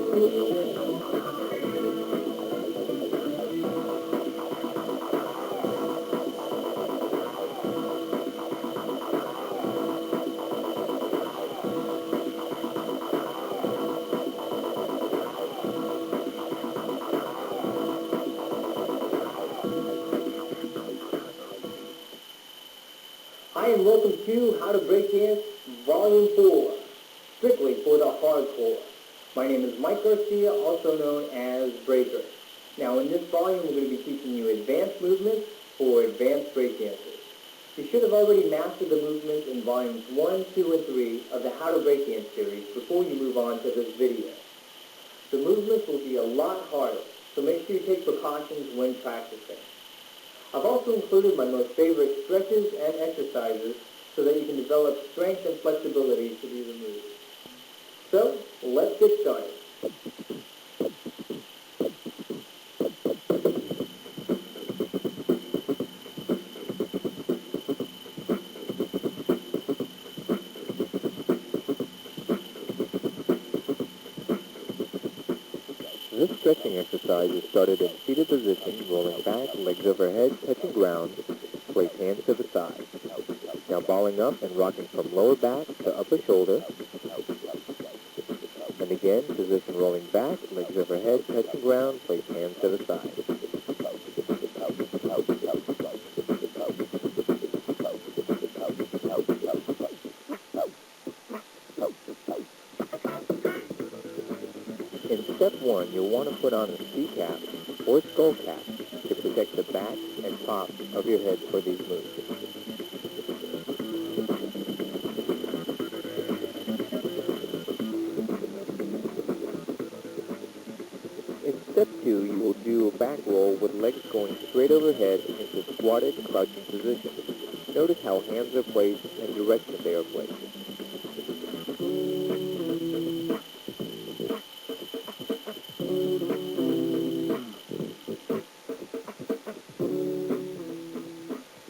Hi and welcome to How to Breakdance Vol.4, strictly for the hardcore. My name is Mike Garcia, also known as Breaker. Now in this volume we're going to be teaching you advanced movements for advanced breakdancers. You should have already mastered the movements in volumes 1, 2, and 3 of the How to Breakdance series before you move on to this video. The movements will be a lot harder, so make sure you take precautions when practicing. I've also included my most favorite stretches and exercises so that you can develop strength and flexibility to do the moves. So, let's get started. This stretching exercise is started in seated position, rolling back, legs overhead, touching ground, place hands to the side. Now balling up and rocking from lower back to upper shoulder. And again, position rolling back, legs overhead, touching ground, place hands to the side. In step 1, you'll want to put on a sea cap or skull cap to protect the back and top of your head for these moves. In step 2, you will do a back roll with legs going straight overhead into squatted crouching position. Notice how hands are placed and direction they are placed.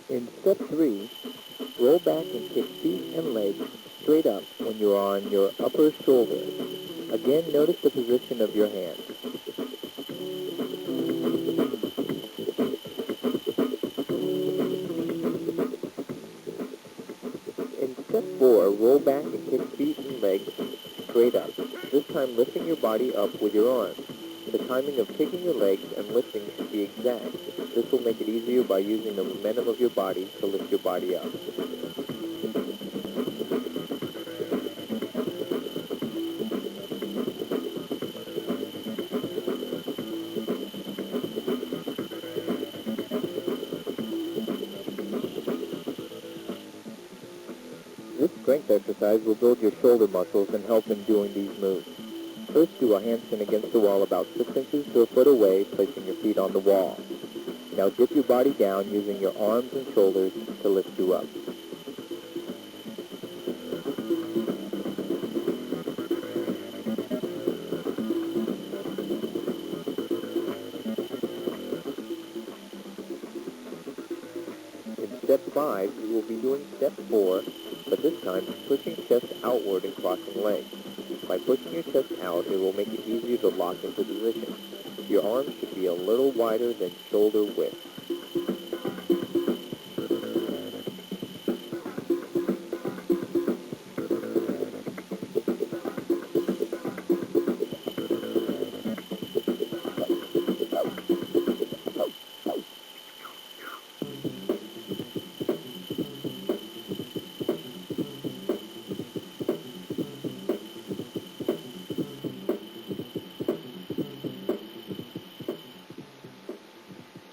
In step 3, roll back and kick feet and legs straight up when you are on your upper shoulder. Again, notice the position of your hands. In step 4, roll back and kick feet and legs straight up, this time lifting your body up with your arms. The timing of kicking your legs and lifting should be exact. This will make it easier by using the momentum of your body to lift your body up. This strength exercise will build your shoulder muscles and help in doing these moves. First, do a handstand against the wall about 6 inches to a foot away, placing your feet on the wall. Now dip your body down using your arms and shoulders to lift you up. In step 5, you will be doing step 4, but this time pushing chest outward and crossing legs. By pushing your chest out, it will make it easier to lock into position. Your arms should be a little wider than shoulder width.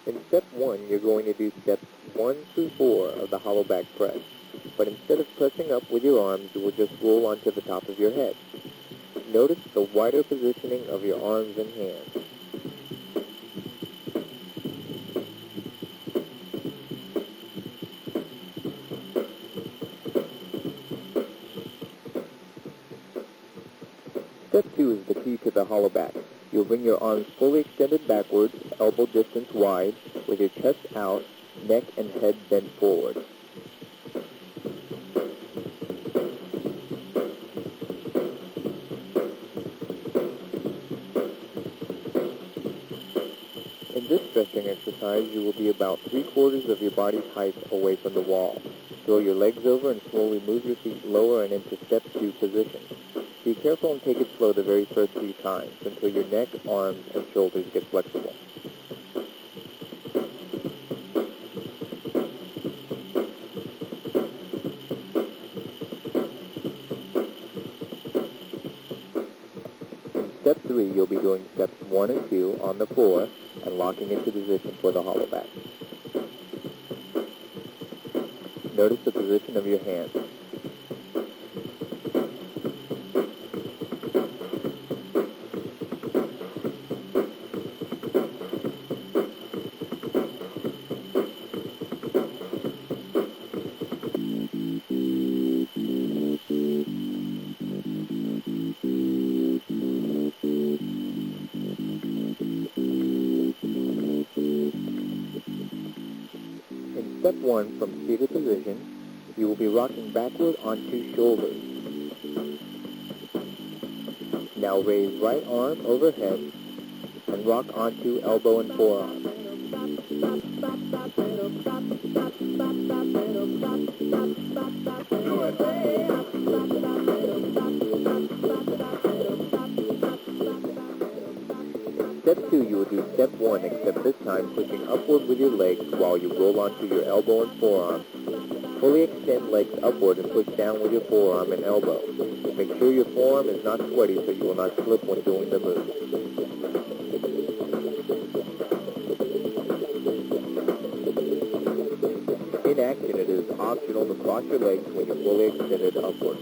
In step 1, you're going to do steps 1 through 4 of the hollow back press. But instead of pressing up with your arms, you will just roll onto the top of your head. Notice the wider positioning of your arms and hands. Step 2 is the key to the hollow back. You'll bring your arms fully extended backwards, elbow distance wide, with your chest out, neck and head bent forward. In this stretching exercise, you will be about 3/4 of your body's height away from the wall. Throw your legs over and slowly move your feet lower and into step 2 position. Be careful and take it slow the very first 3 times until your neck, arms, and shoulders get flexible. In step 3, you'll be doing steps 1 and 2 on the floor and locking into position for the hollow back. Notice the position of your hands. In step 1, from seated position, you will be rocking backward onto shoulders. Now raise right arm overhead and rock onto elbow and forearm. Step 2, you will do step 1, except this time pushing upward with your legs while you roll onto your elbow and forearm. Fully extend legs upward and push down with your forearm and elbow. Make sure your forearm is not sweaty so you will not slip when doing the move. In action, it is optional to cross your legs when you're fully extended upward.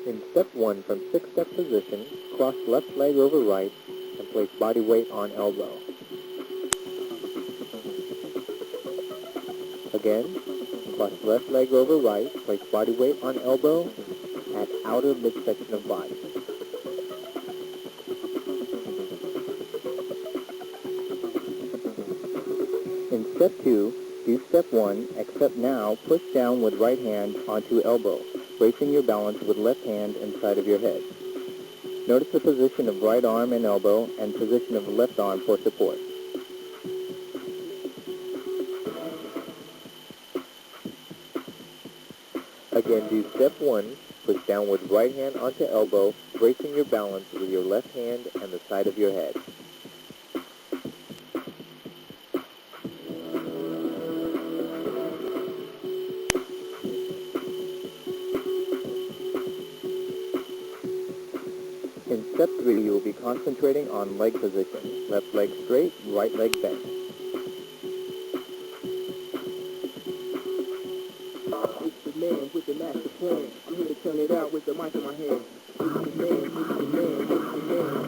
In step 1, from 6-step position, cross left leg over right and place body weight on elbow. Again, cross left leg over right, place body weight on elbow at outer midsection of body. In step 2, do step 1, except now push down with right hand onto elbow, bracing your balance with left hand inside of your head. Notice the position of right arm and elbow and position of left arm for support. Again, do step 1, push down with right hand onto elbow, bracing your balance with your left hand and the side of your head. In step 3, you will be concentrating on leg position. Left leg straight, right leg bent. It's the man with the master plan. I'm here to turn it out with the mic in my hand. It's the man, it's the man, it's the man.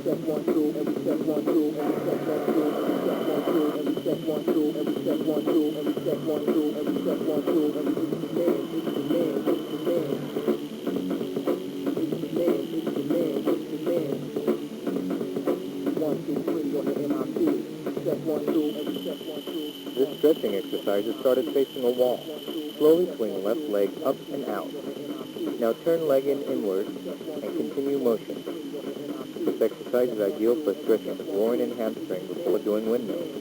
Step 1, 2, and we step 1, 2, and we step 1, 2, and we step 1, 2, and we step 1, 2, and we step 1, 2, and we step 1, 2, and we step 1, 2, and we it's the man, it's the man, it's the man. It's the man, it's the man, it's the man. 1, 2, 3 on the MIP. Step 1, 2, and we step 1, 2. This stretching exercise is started facing a wall. Slowly swing left leg up and out. Now turn leg inward and continue motion. This exercise is ideal for stretching the groin and hamstring before doing windmills.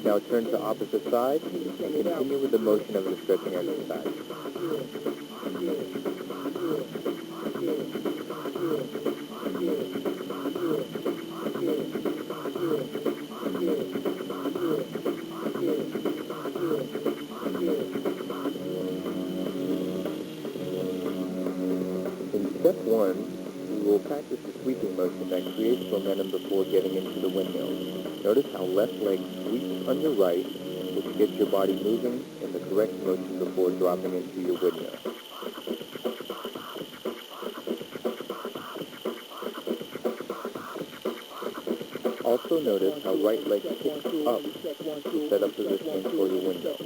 Now turn to opposite side and continue with the motion of the stretching exercise. In step 1, we will practice the sweeping motion that creates momentum before getting into the windmill. Notice how left leg sweeps on your right, which gets your body moving in the correct motion before dropping into your windmill. Also notice how right leg kicks up to set up positioning for your windmill.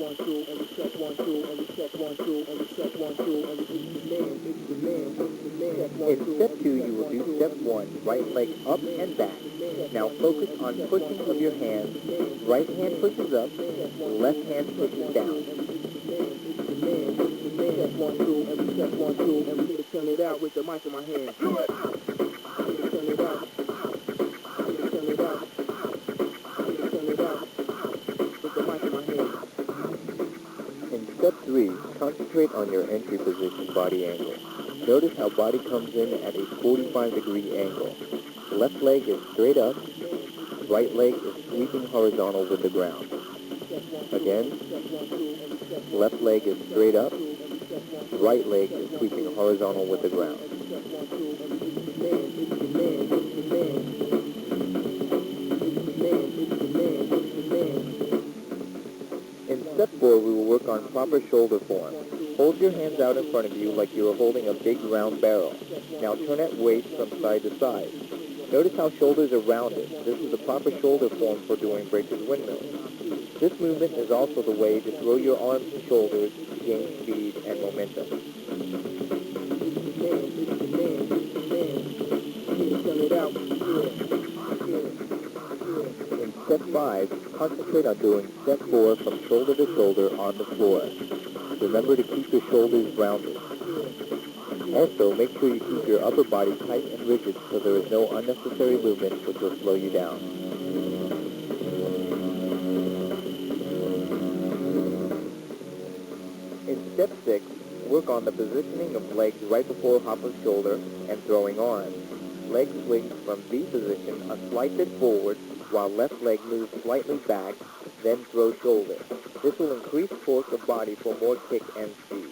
In step 2, you will do step 1, right leg up and back. Now focus on pushing of your hands. Right hand pushes up, left hand pushes down. Step 1, 2, every step 1, 2, every turn it out with the mic in my hand. Turn it out. Turn it out. Turn it out with the mic in my hand. In step 3, concentrate on your entry position body angle. Notice how body comes in at a 45-degree angle. Left leg is straight up, right leg is sweeping horizontal with the ground. Again, left leg is straight up, right leg is sweeping horizontal with the ground. In step 4, we will work on proper shoulder form. Hold your hands out in front of you like you are holding a big round barrel. Now turn at waist from side to side. Notice how shoulders are rounded. This is the proper shoulder form for doing breaker's windmills. This movement is also the way to throw your arms and shoulders to gain speed and momentum. In step 5, concentrate on doing step 4 from shoulder to shoulder on the floor. Remember to keep your shoulders rounded. Also, make sure you keep your upper body tight and rigid so there is no unnecessary movement which will slow you down. In step 6, work on the positioning of legs right before hop of shoulder and throwing arms. Leg swings from V position a slight bit forward while left leg moves slightly back, then throw shoulder. This will increase torque of body for more kick and speed.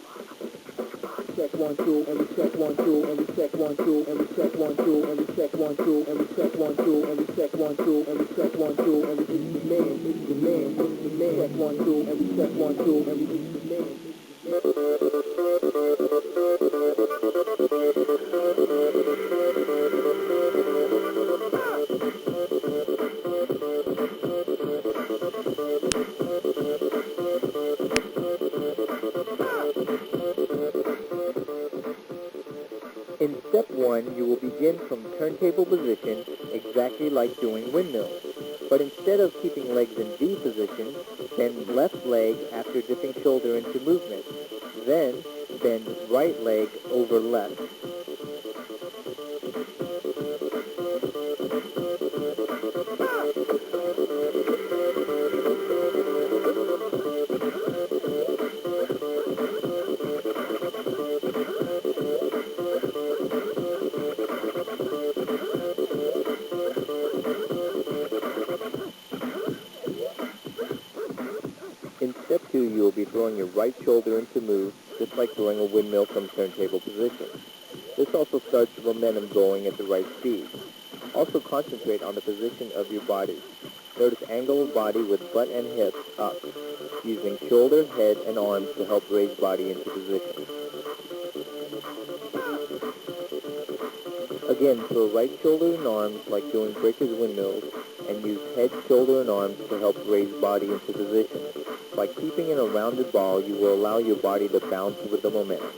Check 1, 2, every check 1, 2, every check 1, 2, every check 1, 2, every check 1, 2, every check 1, 2, every check 1, 2, every check 1, 2, every it's the man, it's the man, it's the man. Check 1, 2, every check 1, 2, every it's the man. In step 1, you will begin from turntable position exactly like doing windmills. But instead of keeping legs in V position, bend left leg after dipping shoulder into movement. Then, bend right leg over left. In step 2, you will be throwing your right shoulder into move, just like throwing a windmill from turntable position. This also starts the momentum going at the right speed. Also concentrate on the position of your body. Notice angle of body with butt and hips up, using shoulder, head, and arms to help raise body into position. Again, throw right shoulder and arms like doing breaker's windmills, and use head, shoulder, and arms to help raise body into position. By keeping in a rounded ball, you will allow your body to bounce with the momentum.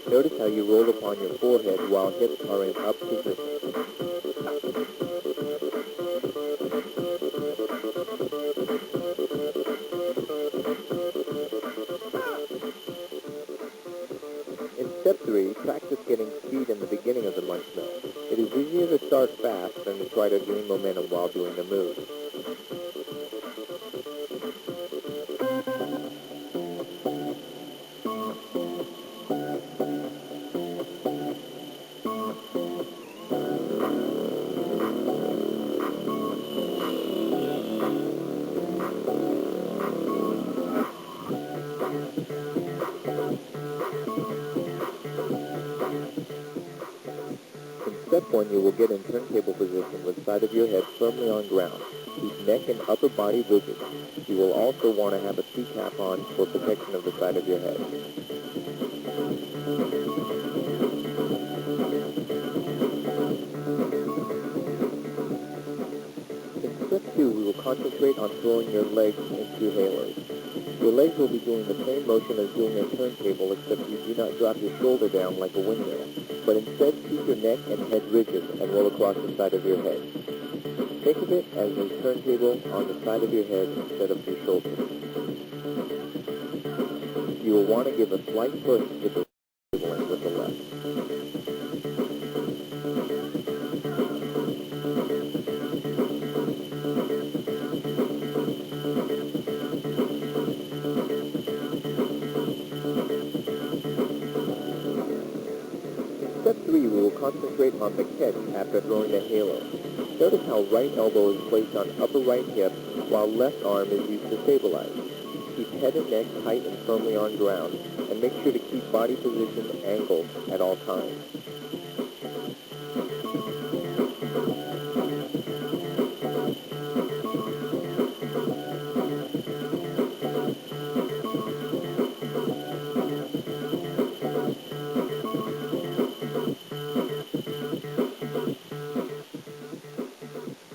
Notice how you roll upon your forehead while hips are in up position. In step 3, practice getting speed in the beginning of the munch mill. It is easier to start fast than to try to gain momentum while doing the move. step 1, you will get in turntable position with side of your head firmly on ground. Keep neck and upper body rigid. You will also want to have a C-cap on for protection of the side of your head. In step 2, we will concentrate on throwing your legs into halos. Your legs will be doing the same motion as doing a turntable, except you do not drop your shoulder down like a windmill, but instead keep your neck and head rigid and roll across the side of your head. Think of it as a turntable on the side of your head instead of your shoulders. You will want to give a slight push with the table and with the left. Step 3, we will concentrate on the catch after throwing the halo. Notice how right elbow is placed on upper right hip while left arm is used to stabilize. Keep head and neck tight and firmly on ground, and make sure to keep body position angled at all times.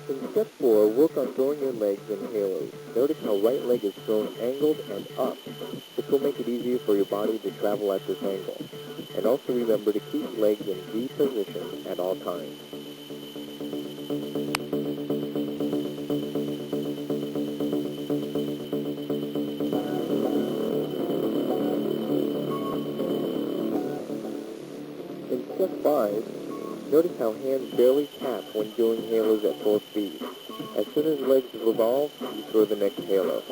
In step 4, work on throwing your legs in halos. Notice how right leg is thrown angled and up. This will make it easier for your body to travel at this angle. And also remember to keep legs in V position at all times. In step 5, notice how hands barely tap when doing halos at full speed. As soon as legs revolve, you throw the next halo.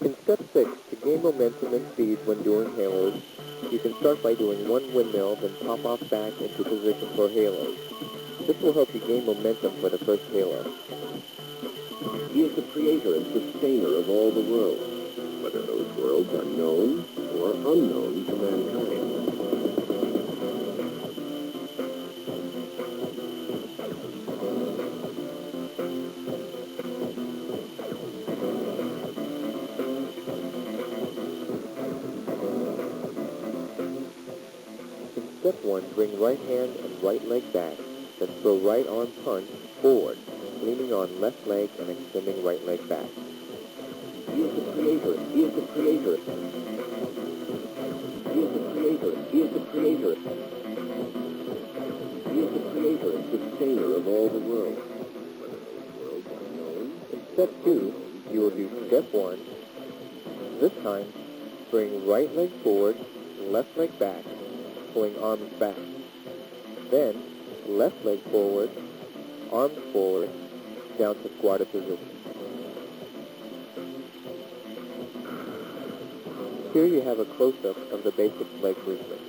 In step 6, to gain momentum and speed when doing halos, you can start by doing one windmill, then pop off back into position for halos. This will help you gain momentum for the first halo. He is the creator and sustainer of all the worlds, whether those worlds are known or unknown to mankind. In step 1, bring right hand and right leg back, then throw right arm punch forward, leaning on left leg and extending right leg back. He is the creator. He is the creator. He is the creator. He is the creator. He is the creator and sustainer of all the worlds, whether those worlds are known. In step 2, you will do step 1. This time, bring right leg forward, left leg back, pulling arms back. Then, left leg forward, arms forward, down to squatted position. Here you have a close-up of the basic leg movement.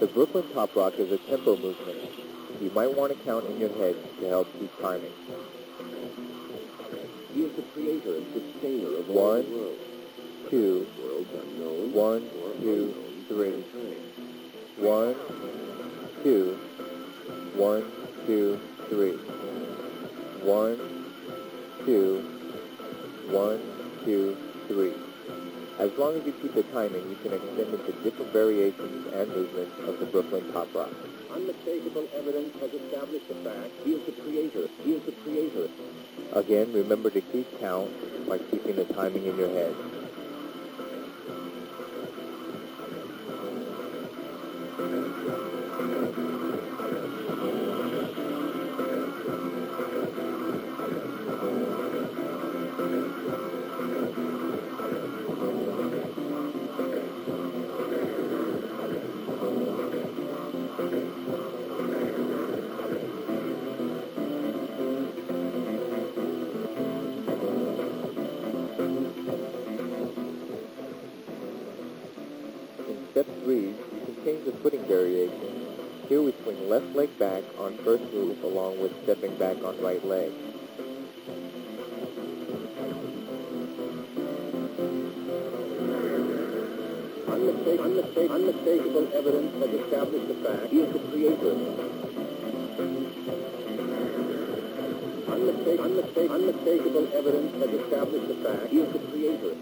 The Brooklyn Top Rock is a tempo movement. You might want to count in your head to help keep timing. He is the creator and sustainer of all 1, the worlds. 2, Worlds unknown 1, or 2, unknown 3. to mankind. 1, 2, 1, 2, 3. 1, 2, 1, 2, 3. As long as you keep the timing, you can extend into different variations and movements of the Brooklyn Top Rock. Unmistakable evidence has established the fact he is the creator. He is the creator. Again, remember to keep count by keeping the timing in your head. 3, you can change the footing variation. Here we swing left leg back on first move along with stepping back on right leg. Unmistakable evidence has established the fact he is the creator. Unmistakable evidence has established the fact he is the creator.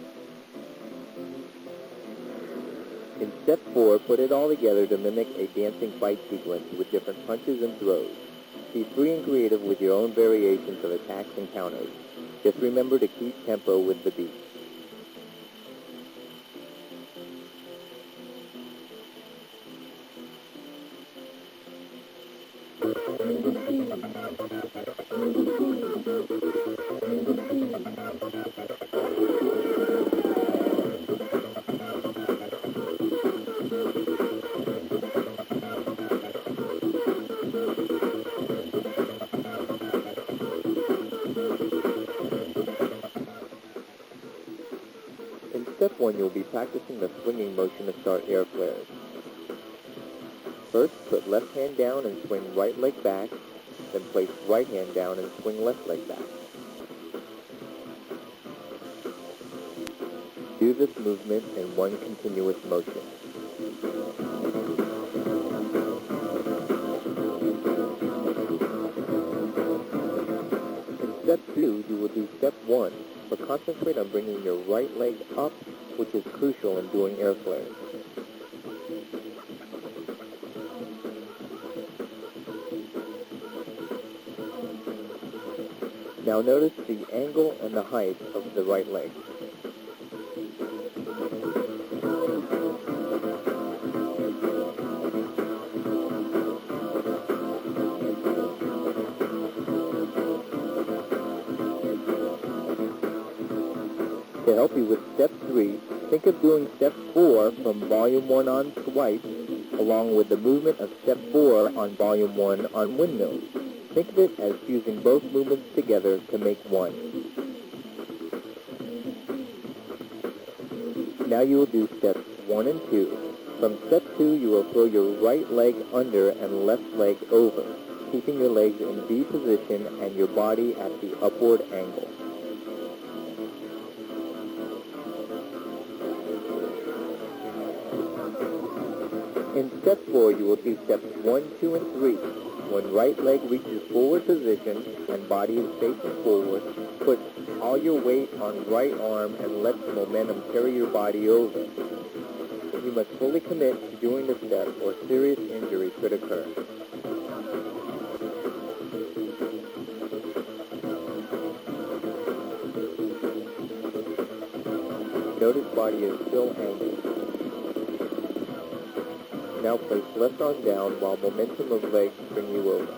In step 4, put it all together to mimic a dancing fight sequence with different punches and throws. Be free and creative with your own variations of attacks and counters. Just remember to keep tempo with the beat. In step 1, you'll be practicing the swinging motion to start air flares. First, put left hand down and swing right leg back, then place right hand down and swing left leg back. Do this movement in one continuous motion. In step 2, you will do step 1, but concentrate on bringing your right leg up, which is crucial in doing air flares. Now notice the angle and the height of the right leg. To help you with step 3, think of doing step 4 from volume 1 on swipe, along with the movement of step 4 on volume 1 on windmills. Think of it as fusing both movements together to make one. Now you will do steps 1 and 2. From step 2, you will throw your right leg under and left leg over, keeping your legs in V position and your body at the upward angle. In step 4, you will do steps 1, 2, and 3. When right leg reaches forward position and body is facing forward, put all your weight on right arm and let the momentum carry your body over. You must fully commit to doing the step or serious injury could occur. Notice body is still angled. Now place left arm down while momentum of legs bring you over.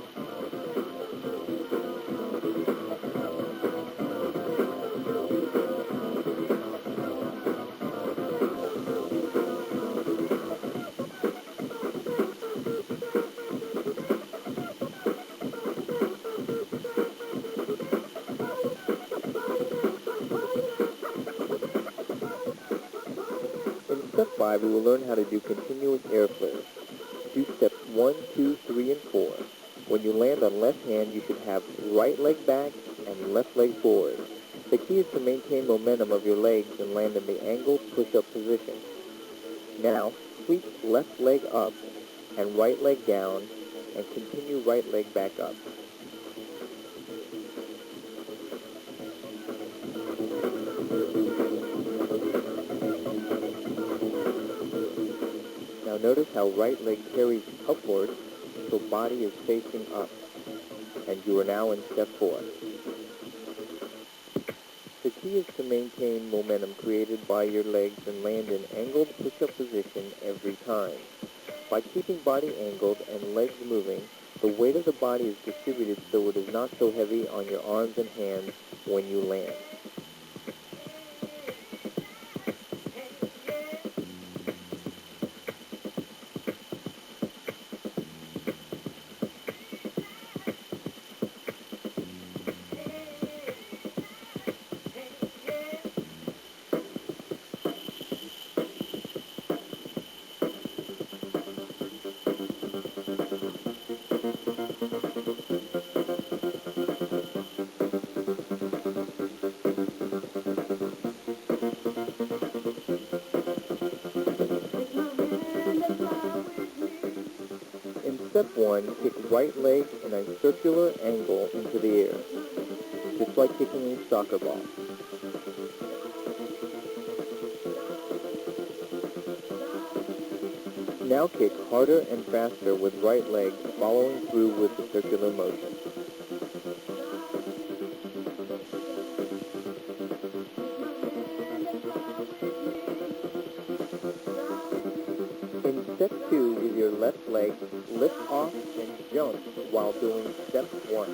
In step 5, we will learn how to do continuous air flares. Do steps 1, 2, 3, and 4. When you land on left hand, you should have right leg back and left leg forward. The key is to maintain momentum of your legs and land in the angled push-up position. Now, sweep left leg up and right leg down and continue right leg back up. Now notice how right leg carries upward, so body is facing up, and you are now in step 4. The key is to maintain momentum created by your legs and land in angled push-up position every time. By keeping body angled and legs moving, the weight of the body is distributed so it is not so heavy on your arms and hands when you land. step 1, kick right leg in a circular angle into the air, just like kicking a soccer ball. Now kick harder and faster with right leg, following through with the circular motion. In step 2, with your left leg, lift off and jump while doing step 1.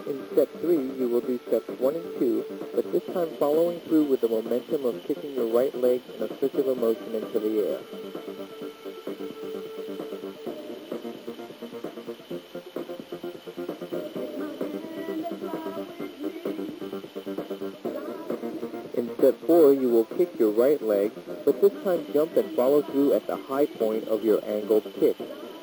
In step 3, you will do steps 1 and 2, but this time following through with the momentum of kicking your right leg in a circular motion into the air. In step 4, you will kick your right leg, but this time jump and follow through at the high point of your angled kick.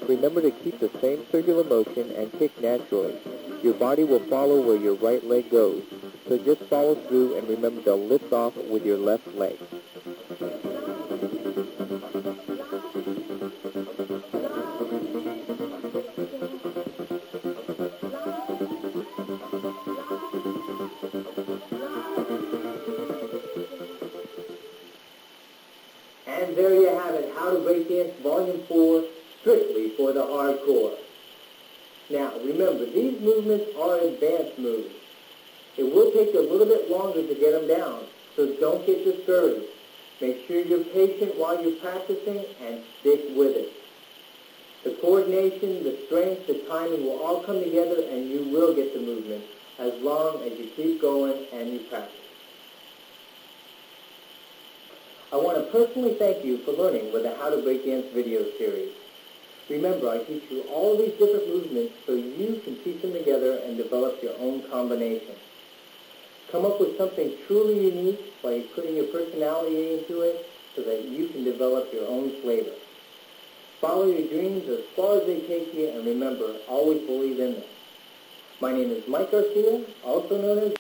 Remember to keep the same circular motion and kick naturally. Your body will follow where your right leg goes, so just follow through and remember to lift off with your left leg. And there you have it, How to Breakdance Volume 4, strictly for the hardcore. Now, remember, these movements are advanced moves. It will take you a little bit longer to get them down, so don't get discouraged. Make sure you're patient while you're practicing and stick with it. The coordination, the strength, the timing will all come together and you will get the movement as long as you keep going and you practice. I want to personally thank you for learning with the How to Breakdance video series. Remember, I teach you all these different movements so you can piece them together and develop your own combination. Come up with something truly unique by putting your personality into it so that you can develop your own flavor. Follow your dreams as far as they take you, and remember, always believe in them. My name is Mike Garcia, also known as